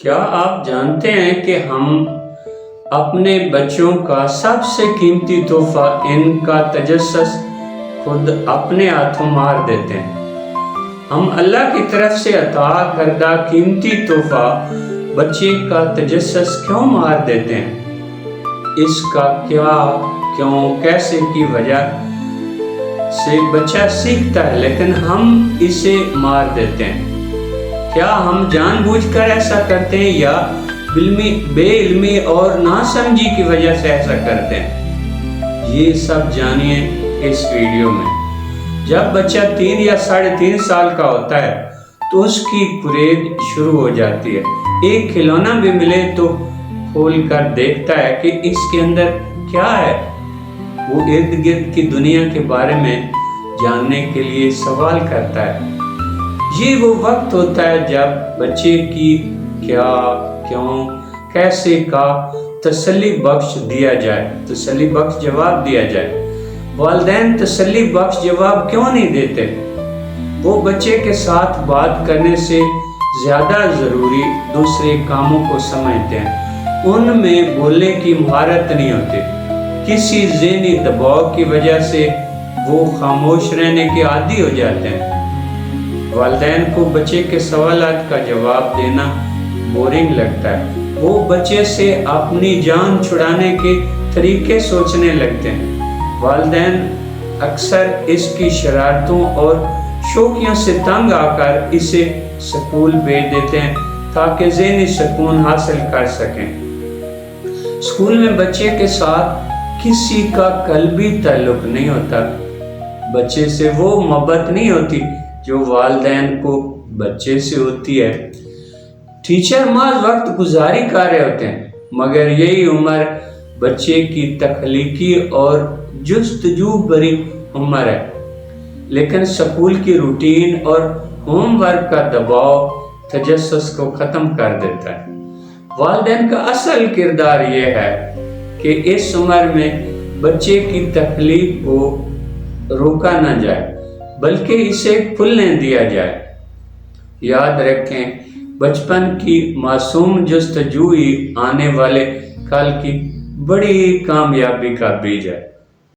کیا آپ جانتے ہیں کہ ہم اپنے بچوں کا سب سے قیمتی تحفہ ان کا تجسس خود اپنے ہاتھوں مار دیتے ہیں؟ ہم اللہ کی طرف سے عطا کردہ قیمتی تحفہ بچے کا تجسس کیوں مار دیتے ہیں؟ اس کا کیا، کیوں، کیسے کی وجہ سے بچہ سیکھتا ہے لیکن ہم اسے مار دیتے ہیں۔ کیا ہم جان بوجھ کر ایسا کرتے ہیں یا بے علمی اور ناسمجھی کی وجہ سے ایسا کرتے ہیں؟ یہ سب جانیے اس ویڈیو میں۔ جب بچہ 3 یا 3.5 سال کا ہوتا ہے تو اس کی کھرید شروع ہو جاتی ہے۔ ایک کھلونا بھی ملے تو کھول کر دیکھتا ہے کہ اس کے اندر کیا ہے۔ وہ ارد گرد کی دنیا کے بارے میں جاننے کے لیے سوال کرتا ہے۔ یہ وہ وقت ہوتا ہے جب بچے کی کیا، کیوں، کیسے کا تسلی بخش جواب دیا جائے۔ والدین تسلی بخش جواب کیوں نہیں دیتے؟ وہ بچے کے ساتھ بات کرنے سے زیادہ ضروری دوسرے کاموں کو سمجھتے ہیں۔ ان میں بولنے کی مہارت نہیں ہوتی۔ کسی ذہنی دباؤ کی وجہ سے وہ خاموش رہنے کے عادی ہو جاتے ہیں۔ والدین کو بچے کے سوالات کا جواب دینا بورنگ لگتا ہے۔ وہ بچے سے اپنی جان چھڑانے کے طریقے سوچنے لگتے ہیں۔ والدین اکثر اس کی شرارتوں اور شوقیوں سے تنگ آ کر اسے اسکول بھیج دیتے ہیں تاکہ ذہنی سکون حاصل کر سکیں۔ اسکول میں بچے کے ساتھ کسی کا قلبی تعلق نہیں ہوتا۔ بچے سے وہ محبت نہیں ہوتی جو والدین کو بچے سے ہوتی ہے۔ ٹیچر محض وقت گزاری کر رہے ہوتے ہیں، مگر یہی عمر بچے کی تخلیقی اور جستجو بھری عمر ہے۔ لیکن اسکول کی روٹین اور ہوم ورک کا دباؤ تجسس کو ختم کر دیتا ہے۔ والدین کا اصل کردار یہ ہے کہ اس عمر میں بچے کی تخلیق کو روکا نہ جائے بلکہ اسے کھلنے دیا جائے۔ یاد رکھیں، بچپن کی معصوم جستجو ہی آنے والے کل کی بڑی کامیابی کا بیج ہے۔